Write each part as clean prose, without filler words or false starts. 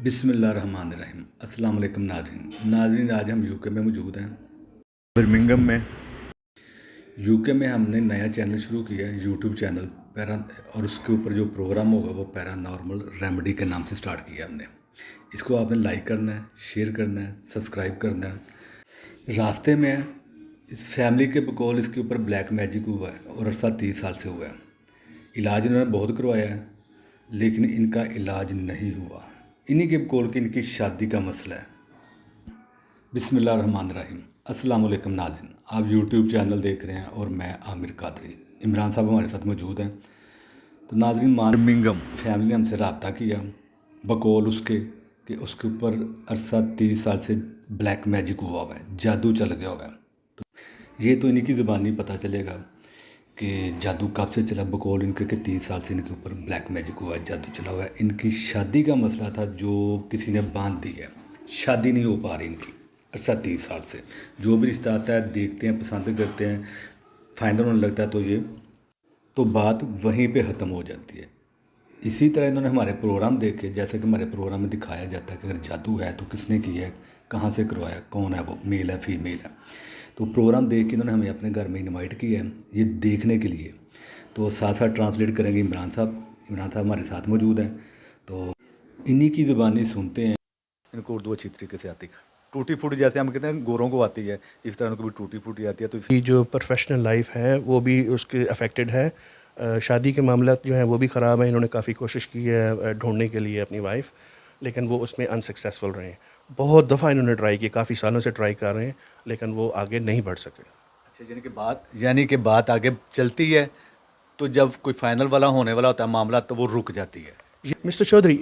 बिस्मिल्लाहिर्रहमानिर्रहीम। अस्सलाम वालेकुम नाज़रीन, आज हम यूके में मौजूद हैं, बर्मिंघम में। यूके में हमने नया चैनल शुरू किया है, यूट्यूब चैनल पैरा, और उसके ऊपर जो प्रोग्राम होगा वो पैरानॉर्मल रेमेडी के नाम से स्टार्ट किया हमने। इसको आपने लाइक करना है, शेयर करना है, सब्सक्राइब करना है। रास्ते में इस फैमिली के बकौल इसके ऊपर ब्लैक मैजिक हुआ है और अरसा 30 साल से हुआ है। इलाज इन्होंने बहुत करवाया है, लेकिन इनका इलाज नहीं हुआ। इन्हीं के बकौल की इनकी शादी का मसला है। बिस्मिल्लाहिर्रहमानिर्रहीम। अस्सलाम वालेकुम नाज़रीन, आप यूट्यूब चैनल देख रहे हैं और मैं आमिर कादरी। इमरान साहब हमारे साथ मौजूद हैं। तो नाज़रीन, बर्मिंघम फैमिली ने हमसे रब्ता किया बकौल उसके कि उसके ऊपर अरसा 30 साल से ब्लैक मैजिक हुआ है, जादू चल गया हुआ है। ये तो इन्हीं की ज़ुबानी पता चलेगा कि जादू कब से चला, बकौल इनके कि 30 साल से इनके ऊपर ब्लैक मैजिक हुआ है, जादू चला हुआ है। इनकी शादी का मसला था जो किसी ने बांध दी है, शादी नहीं हो पा रही इनकी अरसा 30 साल से। जो भी रिश्ता आता है देखते हैं, पसंद करते हैं, फाइनल होने लगता है तो बात वहीं पे ख़त्म हो जाती है। इसी तरह इन्होंने हमारे प्रोग्राम देखे, जैसा कि हमारे प्रोग्राम में दिखाया जाता है कि अगर जादू है तो किसने किया है, कहाँ से करवाया, कौन है वो, मेल है फीमेल है। तो प्रोग्राम देख के इन्होंने हमें अपने घर में इनवाइट किया है ये देखने के लिए। तो साथ साथ ट्रांसलेट करेंगे इमरान साहब। इमरान साहब हमारे साथ मौजूद हैं, तो इन्हीं की ज़ुबानी सुनते हैं। इनको उर्दू अच्छी तरीके से आती है, टूटी फूटी जैसे हम कहते हैं गोरों को आती है, इस तरह उनको भी टूटी फूटी आती है। तो की जो प्रोफेशनल लाइफ है वो भी उसके अफेक्टेड है। शादी के मामला जो है वो भी ख़राब है। इन्होंने काफ़ी कोशिश की है ढूंढने के लिए अपनी वाइफ, लेकिन वो उसमें अनसक्सेसफुल रहे हैं। बहुत दफ़ा इन्होंने ट्राई की, काफ़ी सालों से ट्राई कर रहे हैं, लेकिन वो आगे नहीं बढ़ सके। अच्छा, यानी कि बात आगे चलती है, तो जब कोई फाइनल वाला होने वाला होता है मामला तो वो रुक जाती है। Mr. Chaudhary,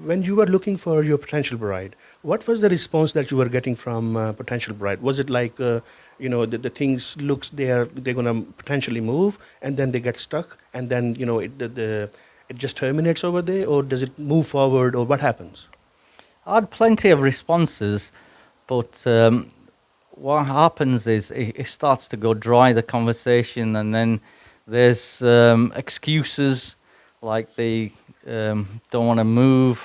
when you were looking for your potential bride, what was the response that you were getting from potential bride? Was it like, the things looks they're gonna potentially move and then they get stuck and then it just terminates over there, or does it move forward, or what happens? I had plenty of responses, but what happens is it starts to go dry, the conversation, and then there's excuses like they don't want to move,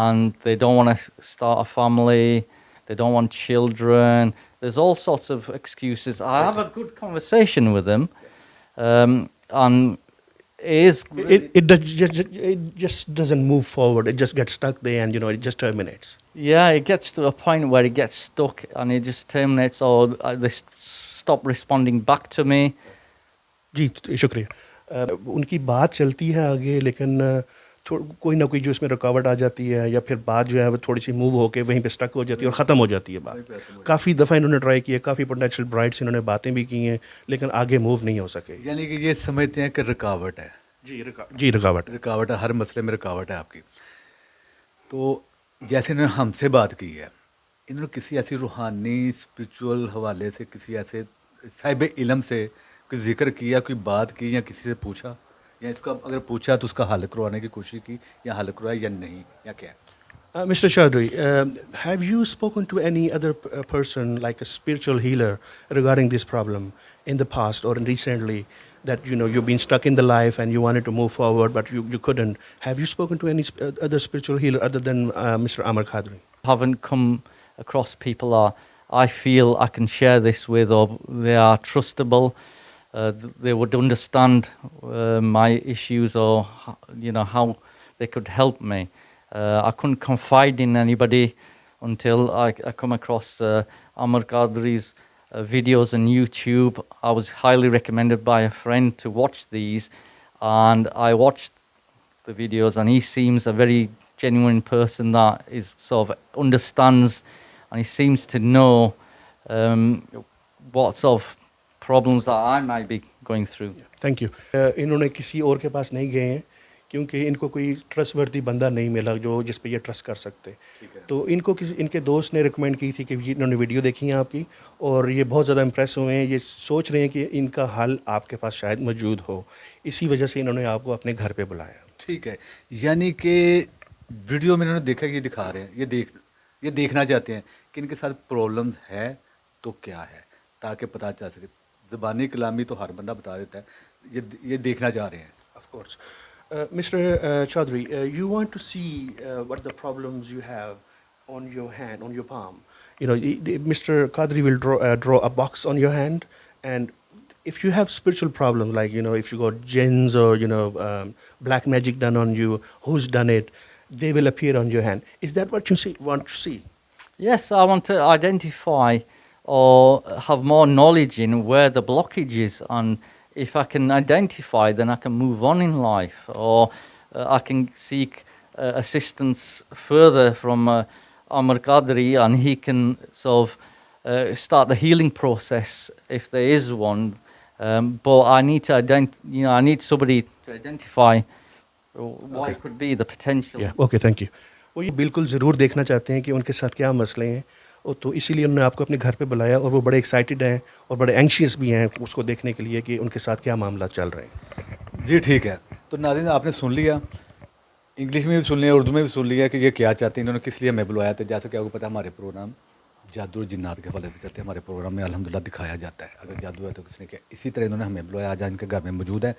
and they don't want to start a family, they don't want children. There's all sorts of excuses. I have a good conversation with them, and it is It just doesn't move forward. It just gets stuck there, and it just terminates. Yeah, it gets to a point where it gets stuck and it just terminates, or they stop responding back to me. जी शुक्रिया। उनकी बात चलती है आगे, लेकिन कोई ना कोई जो इसमें रुकावट आ जाती है, या फिर बात जो है वो थोड़ी सी मूव होके वहीं पे स्टक हो जाती है और ख़त्म हो जाती है बात। काफ़ी दफ़ा इन्होंने ट्राई किया, काफ़ी पोटेंशियल ब्राइड्स इन्होंने बातें भी की हैं, लेकिन आगे मूव नहीं हो सके। यानी कि ये समझते हैं कि रुकावट है। जी रुकावट। रुकावट है, हर मसले में रुकावट है आपकी। तो जैसे इन्होंने हमसे बात की है, इन्होंने किसी ऐसी रूहानी स्पिरिचुअल हवाले से, किसी ऐसे साहिब इल्म से कोई जिक्र किया, कोई बात की, या किसी से पूछा, या इसका अगर पूछा तो उसका हल करवाने की कोशिश की, या हल करवाया या नहीं, या क्या? Mr. Chaudhary, have you spoken to any other person, like a spiritual healer, regarding this problem in the past or recently? That you've been stuck in the life and you wanted to move forward, but you couldn't. Have you spoken to any other spiritual healer other than Mr. Amar Khadri? Haven't come across people that I feel I can share this with, or they are trustable. They would understand my issues, or how they could help me. I couldn't confide in anybody until I come across Amar Qadri's videos on YouTube. I was highly recommended by a friend to watch these, and I watched the videos, and he seems a very genuine person that is sort of understands, and he seems to know what sort of problems that I might be going through. Thank you. इन्होंने किसी और के पास नहीं गए हैं, क्योंकि इनको कोई ट्रस्टवर्दी बंदा नहीं मिला जो जिस पे ये ट्रस्ट कर सकते। तो इनको इनके दोस्त ने रिकमेंड की थी कि इन्होंने वीडियो देखी है आपकी, और ये बहुत ज़्यादा इम्प्रेस हुए हैं। ये सोच रहे हैं कि इनका हल आपके पास शायद मौजूद हो, इसी वजह से इन्होंने आपको अपने घर पे बुलाया। ठीक है, यानी कि वीडियो में इन्होंने देखा कि ये दिखा रहे हैं, ये देखना चाहते हैं कि इनके साथ प्रॉब्लम है तो क्या है, ताकि पता चल सके। ज़बानी कलामी तो हर बंदा बता देता है, ये देखना चाह रहे हैं। Of course. Mr. Chaudhary, you want to see what the problems you have on your hand, on your palm. Mr. Qadri will draw a box on your hand, and if you have spiritual problem, like if you got jinns or black magic done on you, who's done it, they will appear on your hand. Is that what you want to see? Yes, I want to identify or have more knowledge in where the blockage is, and if I can identify, then I can move on in life, or I can seek assistance further from Amr Qadri, and he can sort of start the healing process if there is one. But I need to I need somebody to identify what it could be, the potential. Okay thank you. वो ये बिल्कुल ज़रूर देखना चाहते हैं कि उनके साथ क्या मसले हैं, और तो इसीलिए उन्होंने आपको अपने घर पे बुलाया, और वो बड़े एक्साइटेड हैं और बड़े एंशियस भी हैं उसको देखने के लिए कि उनके साथ क्या मामला चल रहे हैं. जी ठीक है. तो नाज़रीन, आपने सुन लिया, इंग्लिश में भी सुन लिया, उर्दू में भी सुन लिया कि ये क्या चाहते हैं, इन्होंने किस लिए हमें बुलाया था. जैसा कि आपको पता है, हमारे प्रोग्राम जादू और जिन्नात के हवाले से चलते हैं. हमारे प्रोग्राम में अल्हम्दुलिल्लाह दिखाया जाता है अगर जादू है तो किसने किया. इसी तरह इन्होंने हमें बुलाया, आज इनके घर में मौजूद है,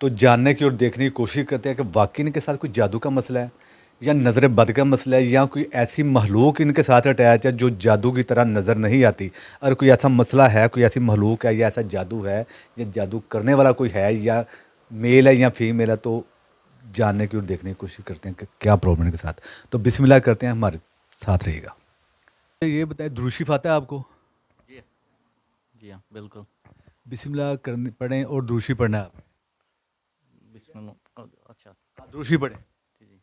तो जानने की और देखने की कोशिश करते हैं कि वाकई इनके साथ कोई जादू का मसला है, या नज़र बद का मसला है, या कोई ऐसी महलूक इनके साथ अटैच है जो जादू की तरह नज़र नहीं आती. अगर कोई ऐसा मसला है, कोई ऐसी महलूक है, या ऐसा जादू है, या जादू करने वाला कोई है, या मेल है या फीमेल है, तो जानने की और देखने की कोशिश करते हैं कि क्या प्रॉब्लम इनके साथ. तो बिस्मिल्लाह करते हैं, हमारे साथ रहिएगा. ये बताएं, दुरूशिफ आता है आपको? जी हाँ, बिल्कुल. बिस्मिल्लाह करने पढ़ें और दुरूशी पढ़ना है आप. बिस्मिल्लाह. अच्छा. दुरूशी पढ़ें. जी.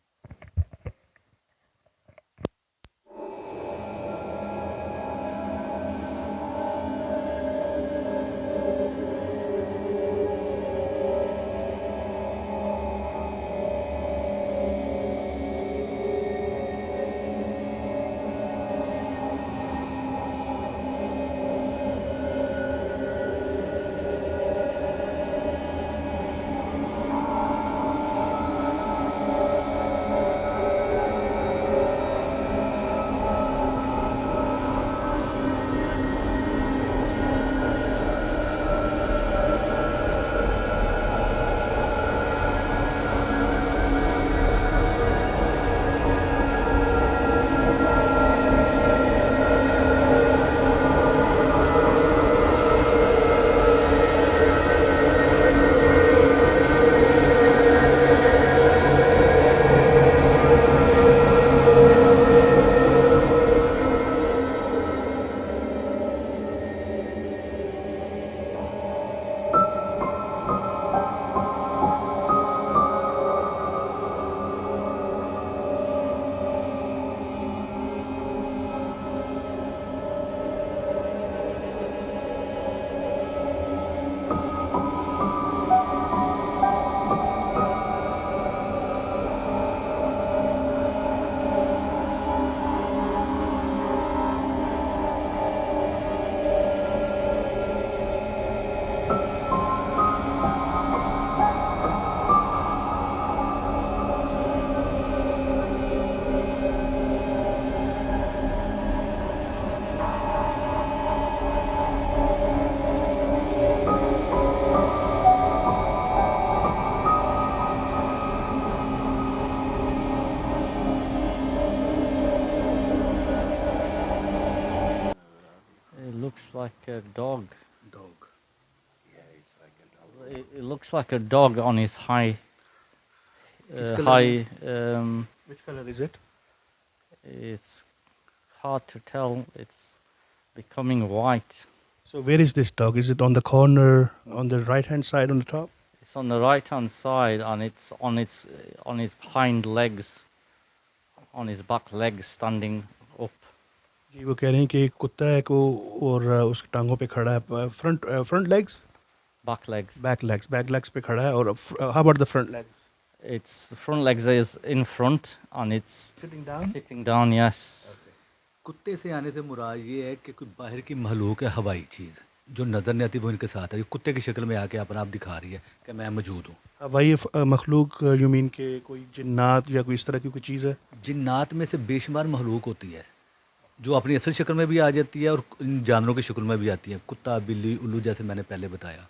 Looks like a dog. Dog. It looks like a dog on his high. High. Which color is it? It's hard to tell. It's becoming white. So where is this dog? Is it on the corner, on the right hand side, on the top? It's on the right hand side, and it's on its hind legs, on his back legs, standing up. जी वो कह रहे हैं कि एक कुत्ता है को और उसकी टांगों पे खड़ा है. Front legs, Back legs. Back legs पे खड़ा है. और how about the front legs? Its front legs is in front, and it's sitting down. sitting down. Yes. कुत्ते से आने से मुराद ये है कि कोई बाहर की महलूक है, हवाई चीज़ जो नज़र नहीं आती, वो इनके साथ है. ये कुत्ते की शक्ल में आके अपना आप दिखा रही है कि मैं मौजूद हूँ. हवाई मखलूक यू मीन के कोई जिन्नात या कोई इस तरह की कोई चीज़ है? जिन्नात में से बेशुमार महलूक होती है जो अपनी असल शक्ल में भी आ जाती है और इन जानवरों की शक्ल में भी आती है. कुत्ता, बिल्ली, उल्लू, जैसे मैंने पहले बताया.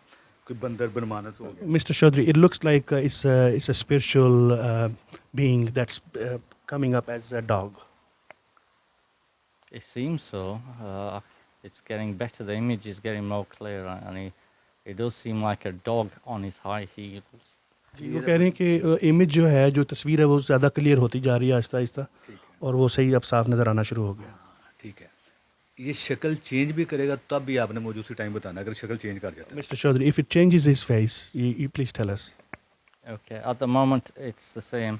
कोई बंदर बनमानस हो गया। Mr. Chaudhary, it looks like it's a spiritual being that's coming up as a dog. It seems so. It's getting better. The image is getting more clear, and it does seem like a dog on his high heels. जी वो कह रहे हैं कि image जो है जो तस्वीर है वो ज़्यादा क्लियर होती जा रही है आहिस्ता आहिस्ता ठीक है। और वो सही अब साफ नज़र आना शुरू हो गया. हाँ, ठीक है। ये शक्ल चेंज भी करेगा तब भी आपने मुझे उसी टाइम बताना अगर शक्ल चेंज कर जाता है। Mr. Chaudhary, if it changes his face, you please tell us. Okay, at the moment it's the same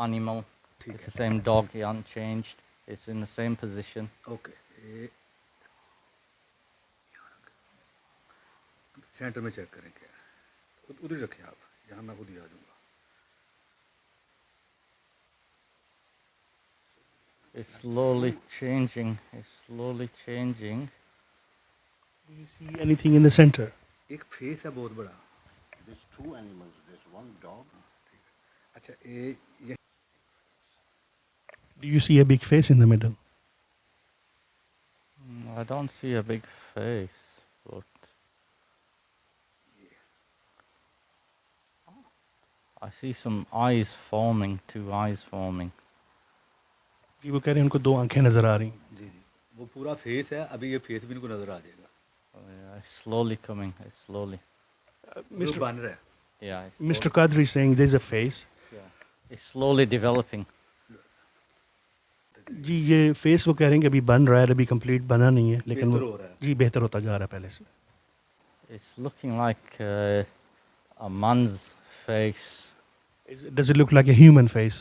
animal. It's the same dog. He hasn't changed. It's in the same position. Okay, centre में check करें क्या उधर ही रखें आप, यहाँ मैं खुद ही आ जाऊँगा। It's slowly changing. It's slowly changing. Do you see anything in the center? एक फेस है बहुत बड़ा। There's two animals. There's one dog. अच्छा ये Do you see a big face in the middle? I don't see a big face, but I see some eyes forming. Two eyes forming. जी वो कह रहे हैं उनको दो आंखें नज़र आ रही हैं. जी जी वो पूरा फेस है, अभी ये फेस भी इनको नज़र आ जाएगा। Oh, yeah, it's slowly coming. It's slowly. जो बन रहा है। Yeah. It's Mr. Qadri is saying there's a face. Yeah. It's slowly developing. जी ये फेस वो कह रहे हैं कि अभी बन रहा है, अभी कंप्लीट बना नहीं है लेकिन बेहतर वो हो रहा है। जी बेहतर होता जा रहा है पहले से. It's looking like a man's face. Does it look like a human face?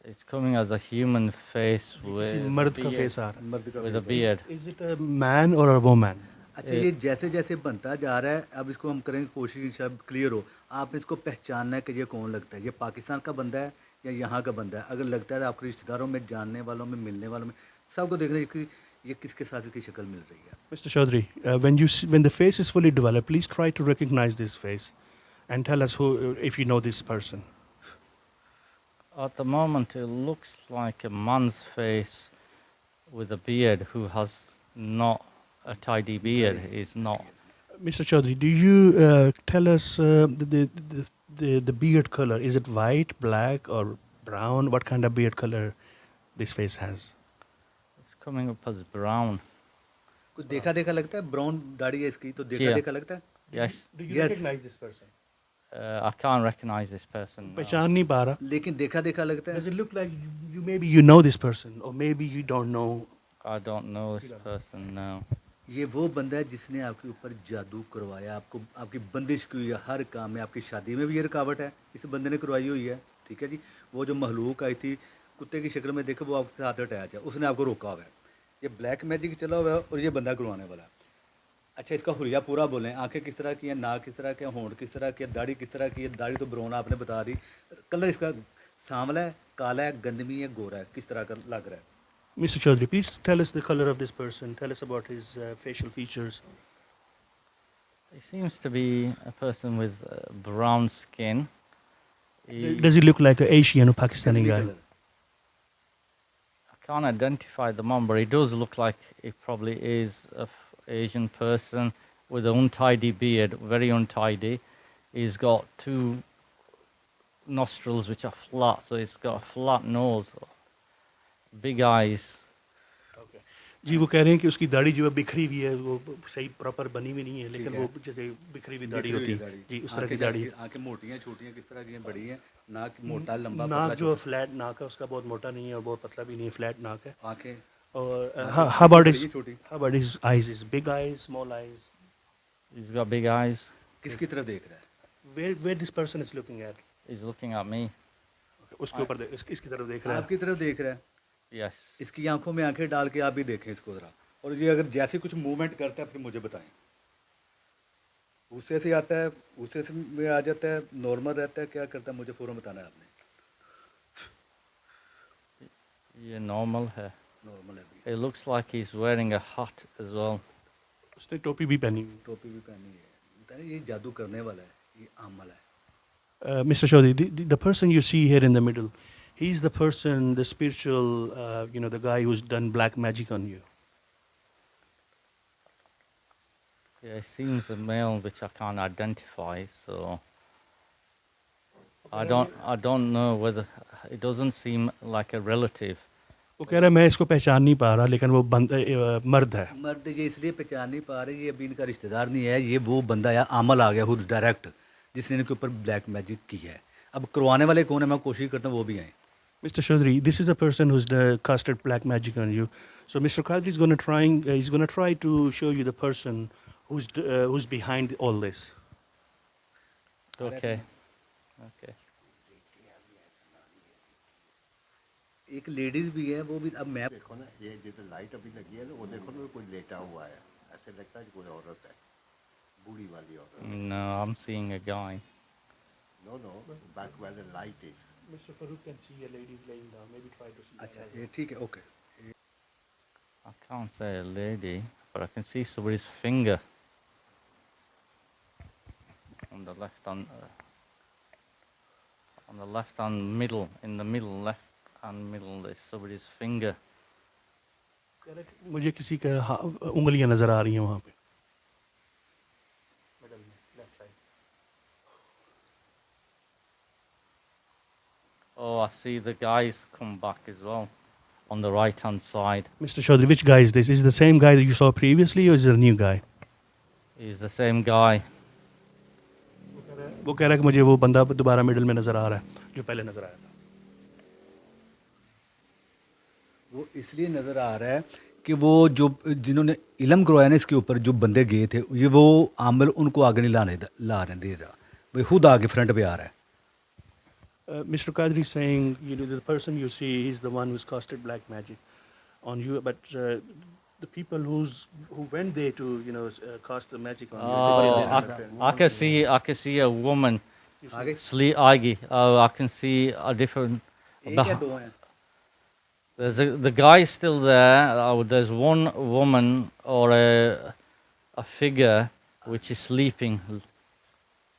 It's coming as a human face किसी with मर्द का beard- फेस आ रहा है. मर्द का with a face है। beard. Is it a man or a woman? अच्छा ये जैसे जैसे बनता जा रहा है अब इसको हम करेंगे कोशिश इंशाल्लाह क्लियर हो। आपने इसको पहचानना है कि ये कौन लगता है, ये पाकिस्तान का बंदा है या यहाँ का बंदा है। अगर लगता है तो आपके रिश्तेदारों में, जानने वालों में, मिलने वालों में सबको देखना है कि ये किसके साथ इसकी शक्ल मिल रही है। Mr. Chaudhary, when the face is fully developed, please try to recognize this face and tell us who if you know this person. At the moment, it looks like a man's face with a beard who has not a tidy beard. Is not. Mr. Chaudhary, do you tell us the beard color? Is it white, black, or brown? What kind of beard color this face has? It's coming up as brown. कुछ देखा देखा लगता है, brown दाढ़ी है इसकी तो देखा जी हाँ। देखा लगता है। Yes. Do you Yes. recognize this person? I can't recognize this person. now. पहचान नहीं पा रहा. लेकिन देखा देखा लगता Does है। it look like you maybe you know this person or maybe you don't know? I don't know this person now. ये वो बंदा है जिसने आपके ऊपर जादू करवाया, आपको आपकी बंदिश की हुई है हर काम में। आपकी शादी में भी ये रुकावट है, इस बंदे ने करवाई हुई है। ठीक है जी, वो जो महलूक आई थी कुत्ते की शक्ल में, देखो वो आपके साथ अटैच है, उसने आपको रोका हुआ है। ये ब्लैक मैजिक चला हुआ है और ये बंदा करवाने वाला है। अच्छा इसका हुलिया पूरा बोलें, आंखें किस तरह की हैं, नाक किस तरह के, होंठ किस तरह के, दाढ़ी किस तरह की है। दाढ़ी तो ब्राउन आपने बता दी, कलर इसका सांवला है, काला है, गंदमी है, गोरा है, किस तरह का लग रहा है। Mr. Chaudhary, please tell us the color of this person. Tell us about his facial features. He seems to be a person with brown skin. He- Does he look like an Asian or Pakistani गंदमी guy? Colour. I can't identify the mom, but he does look like he probably is a Asian person with an untidy beard, very untidy. He's got two nostrils which are flat, so he's got a flat nose, big eyes. जी वो कह रहे हैं कि उसकी दाढ़ी जो है बिखरी हुई है, वो सही प्रॉपर बनी हुई नहीं है, लेकिन है। वो जैसे बिखरी हुई दाढ़ी बिखरी होती हुई है दाढ़ी। जी उस तरह की आंखें दाढ़ी जैसी- आंखें मोटी हैं, छोटी हैं, किस तरह की हैं, बड़ी हैं, नाक मोटा, लंबा, नाक पतला, जो है छोटा। फ्लैट नाक है उसका, बहुत मोटा नहीं है और बहुत पतला भी नहीं है, फ्लैट नाक है. आंखें और आंखें how about बड़ी his हैं, छोटी। how about his eyes? His big eyes, small eyes? He's got big eyes. किसकी तरफ देख रहा है? Where this person is looking at? He's looking at me. उसके ऊपर इसकी तरफ देख रहा है. आपकी तरफ देख रहा है। Yes. इसकी आंखों में आंखें डाल के आप भी देखें इसको ज़रा, और ये अगर जैसे कुछ मूवमेंट करता है फिर मुझे बताएं। गुस्से से आता है, गुस्से से में आ जाता है, नॉर्मल रहता है, क्या करता है मुझे फ़ौरन बताना है आपने। ये normal है. नॉर्मल है अभी। It looks like he's wearing a hat as well. उसने टोपी भी पहनी हुई. टोपी भी पहनी है, बताया ये जादू करने वाला है, ये आमल है। Mr. Chaudhary, the person you see here in the middle, he's the person, the spiritual, the guy who's done black magic on you. Yeah, it seems a male which I can't identify, so I don't know whether it doesn't seem like a relative. वो कह रहा है मैं इसको पहचान नहीं पा रहा, लेकिन वो मर्द है। मर्द ये इसलिए पहचान नहीं पा रहे, ये अभी इनका रिश्तेदार नहीं है, ये वो बंदा है आमल आ गया खुद डायरेक्ट, जिसने इनके ऊपर ब्लैक मैजिक की है। अब करवाने वाले कौन है, मैं कोशिश करता हूँ वो भी आए। Mr. Chaudhary, this is a person who's casted black magic on you. So Mr. Qadri is he's going to try to show you the person who's behind all this. Okay. Okay. एक ladies भी है, वो भी अब मैं देखो ना, ये जैसे लाइट अभी लगी है ना, वो देखो ना कोई लेटा हुआ है, ऐसे लगता है कि कोई औरत है, बूढ़ी वाली औरत। No, I'm seeing a guy. No no, back where the light is. Mr. Farooq can see a lady laying down. Maybe try to see. अच्छा ये ठीक है, okay. I can't say a lady, but I can see somebody's finger on the left hand, middle, in the middle, left hand middle, there's somebody's finger. मुझे किसी का उंगलियां नजर आ रही हैं वहाँ पे। Oh, I see the guys come back as well on the right hand side. Mr. Chaudhary, which guy is this? Is it the same guy that you saw previously, or is it a new guy? He's the same guy. वो कह रहा है कि मुझे वो बंदा दोबारा middle में नजर आ रहा है जो पहले नजर आया था। वो इसलिए नज़र आ रहा है कि वो जो जिन्होंने इलम करवाया ना इसके ऊपर, जो बंदे गए थे, ये वो आमल उनको आगे नहीं ला रहे दे रहा, वो खुद आगे फ्रंट पे आ रहा है। Mr. Qadri is saying, the person you see, he's the one who's casted black magic on you, but the people who went there to, cast the magic on you. I can see a woman आगे sleep. I can see a different. एक या दो हैं? There's the guy is still there. There's one woman or a figure which is sleeping.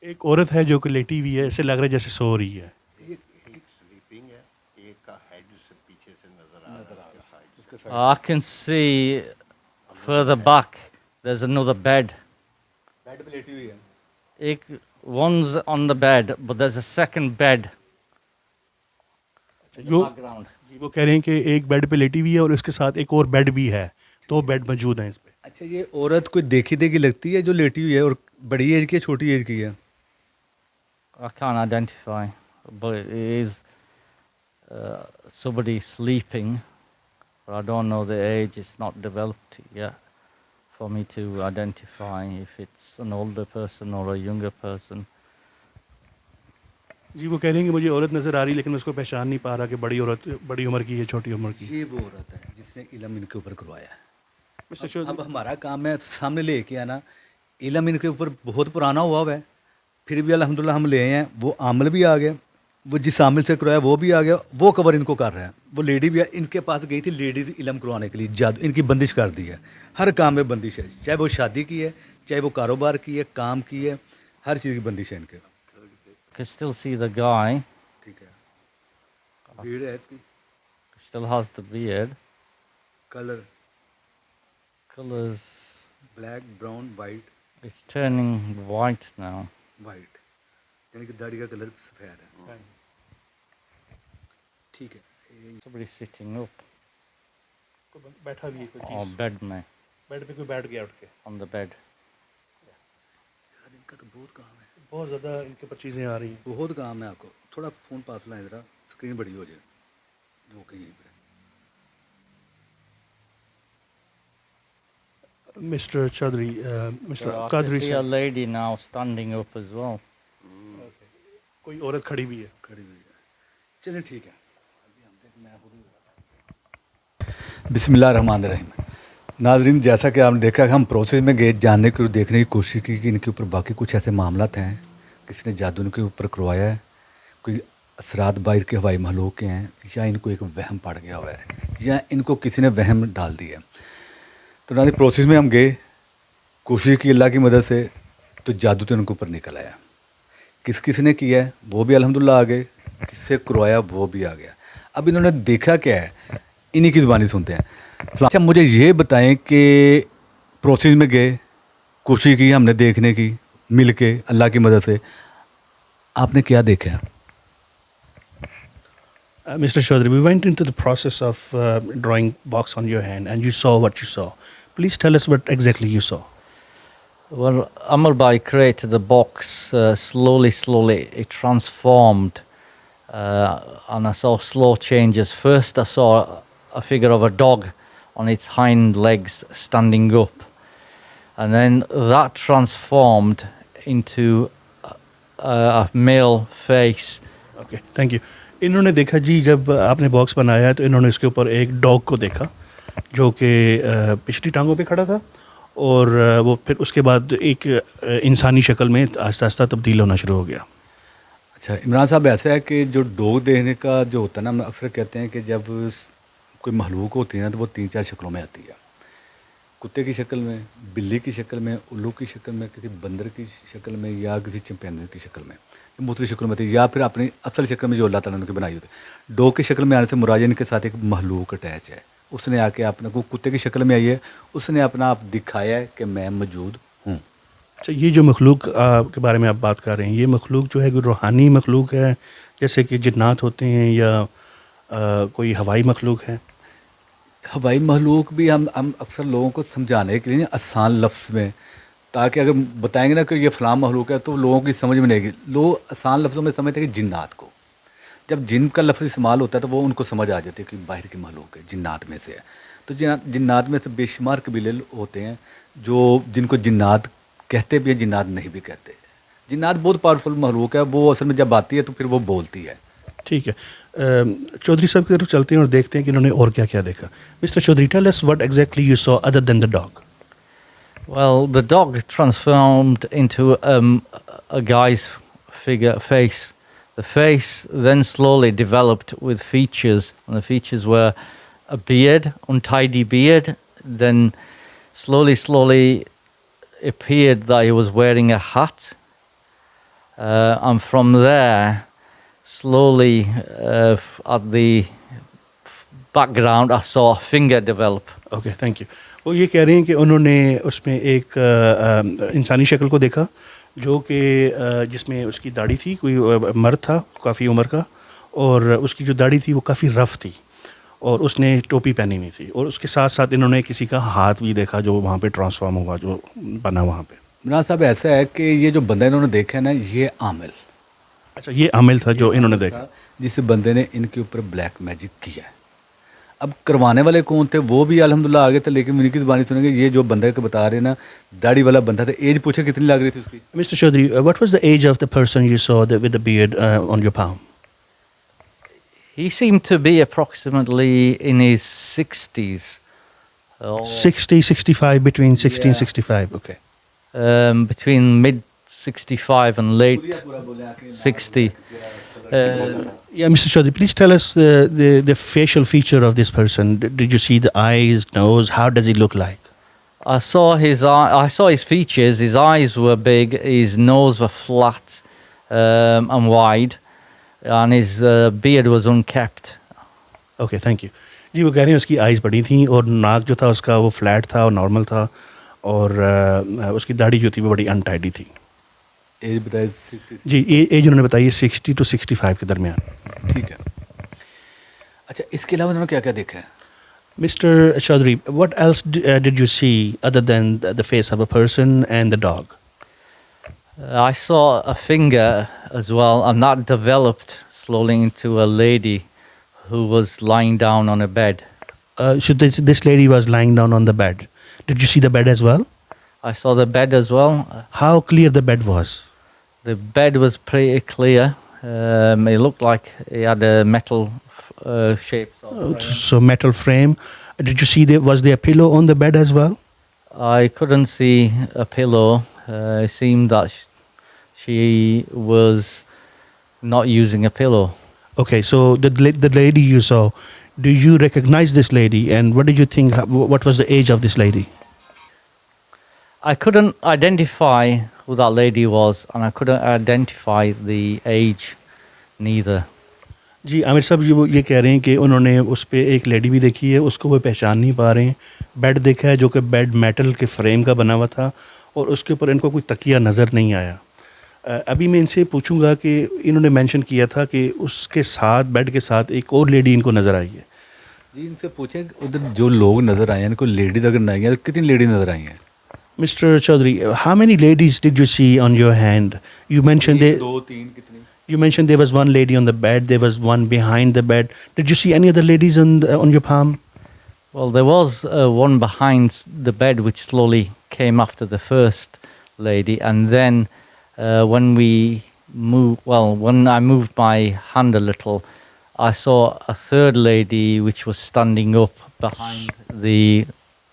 एक औरत है जो कि लेटी हुई है, ऐसे लग रहा है जैसे सो रही है। स्लीपिंग है, एक का हेड से पीछे से नजर आ रहा है उसके side. I can see further back. There's another bed. Bed पे लेटी हुई है। One's on the bed, but there's a second bed in the yo background. वो कह रहे हैं कि एक बेड पे लेटी हुई है और उसके साथ एक और बेड भी है, दो बेड मौजूद हैं इस पे। अच्छा ये औरत कोई देखी देखी लगती है जो लेटी हुई है, और बड़ी एज की है छोटी एज की है? I can't identify, but it is somebody sleeping, but I don't know the age. It's not developed yet for me to identify if it's an older person or a younger person. जी वो कह रहे हैं कि मुझे औरत नजर आ रही, लेकिन मैं उसको पहचान नहीं पा रहा कि बड़ी औरत बड़ी उम्र की है, छोटी उम्र की। ये वो औरत है जिसने इलम इनके ऊपर करवाया है। मिस्टर अब चौधरी, हमारा काम है सामने लेके आना। इलम इनके ऊपर बहुत पुराना हुआ है, फिर भी अल्हम्दुलिल्लाह हम ले आए हैं। वो आमिल भी आ गया, वो जिस आमिल से करवाया वो भी आ गया, वो कवर इनको कर रहा है। वो लेडी भी इनके पास गई थी, लेडीज़ इलम करवाने के लिए, जादू इनकी बंदिश कर दी है। हर काम में बंदिश है, चाहे वो शादी की है, चाहे वो कारोबार की है, काम की है, हर चीज़ की बंदिश है इनके। I can still see the guy. ठीक है, भीड़ है इसकी। Still has the beard. Colour Colors. Black, brown, white. It's turning white now. White यानी कि दाढ़ी का कलर सफ़ेद है। ठीक है, Somebody sitting up बैठा भी है कोई or चीज़, bed में, बेड पे कोई बैठ गया उठ के। on the bed. यार इनका तो बहुत काम है, बहुत ज़्यादा इनके ऊपर चीज़ें आ रही हैं। बहुत काम है। आपको थोड़ा फ़ोन पास लाएं ज़रा, स्क्रीन बड़ी हो जाए जो कहीं पे। Mr. Chaudhary, Mr. So I Qadri can see a sir, lady now standing up as well. कोई औरत खड़ी हुई है। खड़ी हुई है। चलिए ठीक है, बिस्मिल्लाहिर्रहमानिर्रहीम। नाजरीन, जैसा कि आपने देखा कि हम प्रोसेस में गए, जानने की और देखने की कोशिश की कि इनके ऊपर बाकी कुछ ऐसे मामलात हैं, किसी ने जादू इनके ऊपर करवाया है, कोई असरात बाहर के हवाई महलों के हैं, या इनको एक वहम पड़ गया हुआ है, या इनको किसी ने वहम डाल दिया। तो नाज़रीन प्रोसेस में हम गए, कोशिश की अल्लाह की मदद से, तो जादू तो इनके ऊपर निकल आया। किस ने किया है वो भी अल्हम्दुलिल्लाह आ गए, किससे करवाया वो भी आ गया। अब इन्होंने देखा क्या है, इन्हीं की ज़ुबानी सुनते हैं। अच्छा मुझे ये बताएं कि प्रोसेस में गए, कोशिश की हमने देखने की, मिल के अल्लाह की मदद से। आपने क्या देखा है? Mr. Chaudhary, we went into the process of drawing box on your hand, and you saw what you saw. Please tell us what exactly you saw. Well, Amar Bhai created the box slowly. It transformed, and I saw slow changes. First, I saw a figure of a dog on its hind legs standing up, and then that transformed into a male face. Okay, thank you. इन्होंने देखा जी, जब आपने box बनाया तो इन्होंने इसके ऊपर एक डॉग को देखा जो कि पिछली टांगों पे खड़ा था, और वो फिर उसके बाद एक इंसानी शक्ल में आहिस्ता आहिस्ता तब्दील होना शुरू हो गया। अच्छा इमरान साहब, ऐसा है कि जो डॉग देखने का जो होता है ना, हम अक्सर कहते हैं कि जब कोई महलूक होती है ना तो वो 3-4 शक्लों में आती है। कुत्ते की शक्ल में, बिल्ली की शक्ल में, उल्लू की शक्ल में, किसी बंदर की शक्ल में, या किसी चिंपैंजी की शक्ल में, मुख्तलिफ शक्ल में आती है, या फिर अपनी असल शक्ल में जो अल्लाह ताला ने उनकी बनाई होती है। डॉग की शक्ल में आने से मुराद इनके साथ एक महलूक अटैच है, उसने आके अपने को, कुत्ते की शक्ल में आई है, उसने अपना आप दिखाया है कि मैं मौजूद हूँ। अच्छा, ये जो मखलूक के बारे में आप बात कर रहे हैं, ये मखलूक जो है कोई रूहानी मखलूक है, जैसे कि जिन्नात होते हैं, या कोई हवाई मखलूक है? हवाई महलूक भी हम अक्सर लोगों को समझाने के लिए ना आसान लफ्ज़ में, ताकि अगर बताएंगे ना कि ये फ़लाँ महलूक है तो लोगों की समझ में नहीं आएगी। लोग आसान लफ्ज़ों में समझते हैं कि जिन्नात को, जब जिन का लफ्ज़ इस्तेमाल होता है तो वो उनको समझ आ जाती है कि बाहर की महलूक है, जिन्नात में से है। तो जिन्नात में से बेशुमार कबीले होते हैं जो जिनको जिन्नात कहते भी हैं, जिन्नात नहीं भी कहते। जिन्नात बहुत पावरफुल महलूक है, वो असल में जब आती है तो फिर वो बोलती है। ठीक है, चौधरी साहब की तरफ चलते हैं और देखते हैं कि इन्होंने और क्या क्या देखा। Mister Chaudhary, tell us what exactly you saw other than the dog. Well, the dog transformed into a guy's face. The face then slowly developed with features, and the features were a beard, untidy beard. Then slowly appeared that he was wearing a hat, and from there, slowly at the background, I saw a finger develop. Okay, thank you. वो ये कह रहे हैं कि उन्होंने उसमें एक इंसानी शक्ल को देखा जो कि जिसमें उसकी दाढ़ी थी, कोई मर्द था काफ़ी उम्र का, और उसकी जो दाढ़ी थी वो काफ़ी रफ़ थी, और उसने टोपी पहनी हुई थी, और उसके साथ साथ इन्होंने किसी का हाथ भी देखा जो वहाँ पे ट्रांसफॉर्म हुआ, जो बना वहाँ पे। इमरान साहब, ऐसा है कि ये जो बंदा इन्होंने देखा है ना, ये आमिल, अच्छा, ये आमिल था जो इन्होंने देखा, जिस बंदे ने इनके ऊपर ब्लैक मैजिक किया है। अब करवाने वाले कौन थे वो भी अल्हम्दुलिल्लाह आगे थे, लेकिन उनकी ज़बानी सुनेंगे। ये जो बंदा के बता रहे हैं ना, दाढ़ी वाला बंदा था, एज पूछे कितनी लग रही थी उसकी? Mister Chaudhary, what was the age of the person you saw with the beard on your palm? He seemed to be approximately in his 60s. Or, 60, 65, between 60 and Yeah. 65, okay. between mid 65 and late 60. Yeah, Mr. Chaudhary, please tell us the facial feature of this person. Did you see the eyes, nose? How does he look like? I saw his I saw his features. His eyes were big. His nose were flat and wide, and his beard was unkept. Okay, thank you. जी, वो कह रहे हैं उसकी eyes बड़ी थी और नाक जो था उसका वो फ्लैट था और नॉर्मल था, और उसकी दाढ़ी जो थी वो बड़ी अनटाइडी थी। एज बताए 60? जी, एज उन्होंने बताई 60 to 65 के दरमियान। ठीक है। अच्छा, इसके अलावा उन्होंने क्या क्या देखा है? Mr. Chaudhary, what else did you see other than the face of a person and the dog? I saw a finger as well, and that developed slowly into a lady who was lying down on a bed. So this lady was lying down on the bed. Did you see the bed as well? I saw the bed as well. How clear the bed was? The bed was pretty clear. It looked like it had a metal shape. So metal frame. Did you see was there a pillow on the bed as well? I couldn't see a pillow. It seemed that she was not using a pillow. Okay, so the lady you saw, do you recognize this lady, and what did you think? What was the age of this lady? I couldn't identify who that lady was, and I couldn't identify the age neither. जी, आमिर साहब ये कह रहे हैं कि उन्होंने उस पर एक लेडी भी देखी है, उसको वो पहचान नहीं पा रहे हैं। बेड देखा है जो कि बेड मेटल के फ्रेम का बना हुआ था, और उसके ऊपर इनको कोई तकिया नज़र नहीं आया। अभी मैं इनसे पूछूंगा कि इन्होंने मेंशन किया था कि उसके साथ बेड के साथ एक और लेडी इनको नज़र आई है। जी इनसे पूछें उधर जो लोग नज़र आए हैं इनको लेडीज़ अगर नहीं है तो कितनी लेडीज नज़र आई हैं? Mr. Chaudhary, how many ladies did you see on your hand? You mentioned एक, दो तीन कितनी? you mentioned there was one lady on the bed, there was one behind the bed. Did you see any other ladies on your palm? Well, there was one behind the bed which slowly came after the first lady, and then when I moved my hand a little, I saw a third lady which was standing up behind the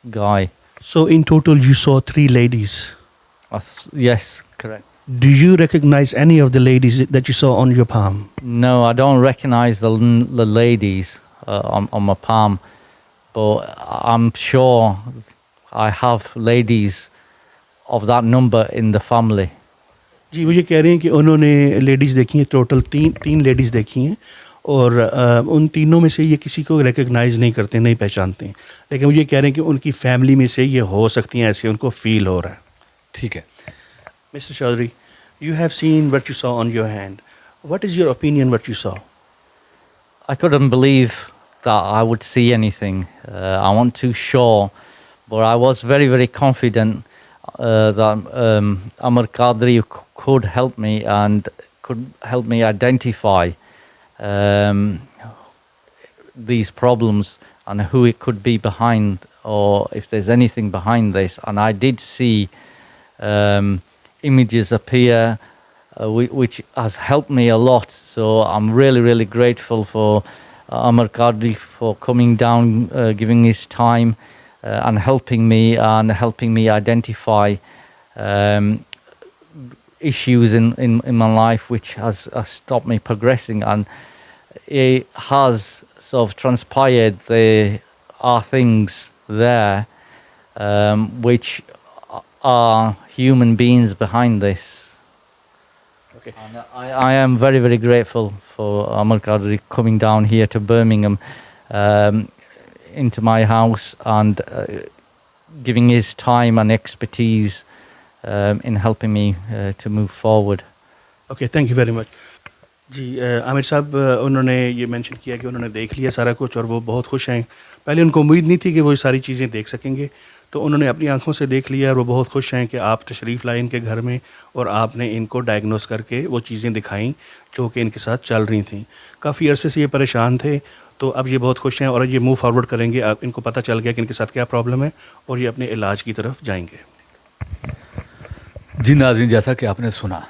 guy. So in total you saw 3 ladies. Yes, correct. Do you recognize any of the ladies that you saw on your palm? No, I don't recognize the ladies on my palm, but I'm sure I have ladies of that number in the family. जी वो ये कह रहे हैं कि उन्होंने ladies देखी हैं, total तीन लेडीज़ देखी हैं और उन तीनों में से ये किसी को रिकग्नाइज़ नहीं करते, नहीं पहचानते हैं, लेकिन वो ये कह रहे हैं कि उनकी फैमिली में से ये हो सकती हैं, ऐसे उनको फील हो रहा है। ठीक है। Mr. Chaudhary, you have seen what you saw on your hand. What is your opinion what you saw? I couldn't believe that I would see anything. I wasn't too sure, but I was very, very confident that Amar Qadri could help me and could help me identify these problems and who it could be behind, or if there's anything behind this. And I did see images appear, which has helped me a lot. So I'm really, really grateful for Amar Qadri for coming down, giving his time and helping me identify issues in my life which has stopped me progressing. And it has sort of transpired there are things there which are human beings behind this. Okay. And I am very, very grateful for Amar Qadri coming down here to Birmingham, into my house, and giving his time and expertise in helping me to move forward. Okay, thank you very much. जी आमिर साहब उन्होंने ये mention किया कि उन्होंने देख लिया सारा कुछ और वो बहुत खुश हैं। पहले उनको उम्मीद नहीं थी कि वो ये सारी चीज़ें देख सकेंगे, तो उन्होंने अपनी आंखों से देख लिया और वो बहुत खुश हैं कि आप तशरीफ़ लाए इनके घर में और आपने इनको डायग्नोस करके वो चीज़ें दिखाईं जो कि इनके साथ चल रही थी। काफ़ी अरसे से ये परेशान थे, तो अब ये बहुत खुश हैं और ये मूव फॉरवर्ड करेंगे। अब इनको पता चल गया कि इनके साथ क्या प्रॉब्लम है और ये अपने इलाज की तरफ जाएंगे। जी नाज़रीन, जैसा कि आपने सुना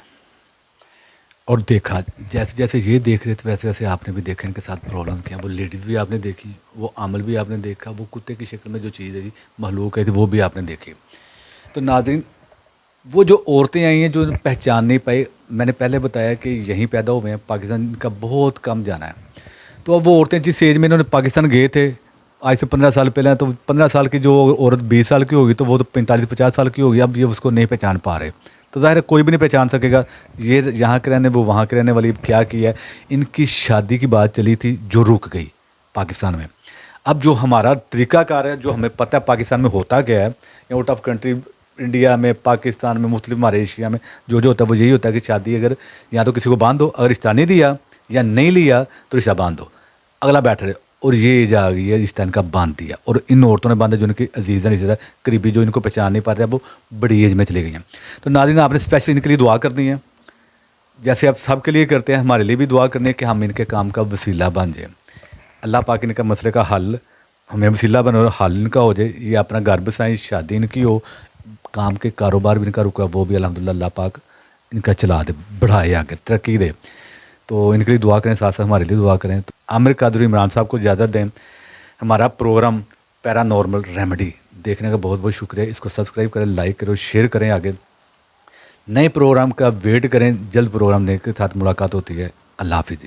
और देखा, जैसे जैसे ये देख रहे थे वैसे वैसे आपने भी देखा इनके साथ प्रॉब्लम क्या। वो लेडीज़ भी आपने देखी, वो अमल भी आपने देखा, वो कुत्ते की शक्ल में जो चीज़ है महलूक है वो भी आपने देखी। तो नाज़रीन, वो जो औरतें आई हैं जो पहचान नहीं पाई, मैंने पहले बताया कि यहीं पैदा हुए हैं, पाकिस्तान का बहुत कम जाना है। तो अब वो औरतें जिस एज में इन्होंने पाकिस्तान गए थे आज से 15 साल पहले, तो 15 साल की जो औरत 20 साल की होगी तो वो तो 45-50 साल की होगी। अब ये उसको नहीं पहचान पा रहे, तो ज़ाहिर है कोई भी नहीं पहचान सकेगा ये यहाँ के रहने वो वहाँ के रहने वाली। क्या किया है, इनकी शादी की बात चली थी जो रुक गई पाकिस्तान में। अब जो हमारा तरीक़ाकार है, जो हमें पता है पाकिस्तान में होता क्या है, या आउट ऑफ कंट्री इंडिया में, पाकिस्तान में, मुख्तलिफ हमारे एशिया में जो होता है वो यही होता है कि शादी अगर या तो किसी को बांध दो, अगर रिश्ता नहीं दिया या नहीं लिया तो रिश्ता बांध दो, अगला बैठ रहे। और ये एज आ गई है रिश्ता इनका बांध दिया, और इन औरतों ने बांधा जो इनकी अजीज़ हैं, रिश्तेदार करीबी जो इनको पहचान नहीं पाते, वो बड़ी एज में चली गई हैं। तो नाज़रीन, आपने स्पेशल इनके लिए दुआ करनी है, जैसे आप सब के लिए करते हैं, हमारे लिए भी दुआ करनी है कि हम इनके काम का वसीला बन जाए। अल्लाह पाक इनका मसले का हल हमें वसीला बने और हल इनका हो जाए। ये अपना घर बसाएं, शादी इनकी हो, काम के कारोबार भी इनका रुका वो भी अल्हम्दुलिल्लाह अल्लाह पाक इनका चला दे, बढ़ाए, आगे तरक्की दे। तो इनके लिए दुआ करें, साथ साथ हमारे लिए दुआ करें। तो आमिर कादरी इमरान साहब को इजाज़त दें। हमारा प्रोग्राम पैरानॉर्मल रेमेडी देखने का बहुत बहुत शुक्रिया। इसको सब्सक्राइब करें, लाइक करें और शेयर करें। आगे नए प्रोग्राम का वेट करें, जल्द प्रोग्राम के साथ मुलाकात होती है। अल्लाह हाफिज़।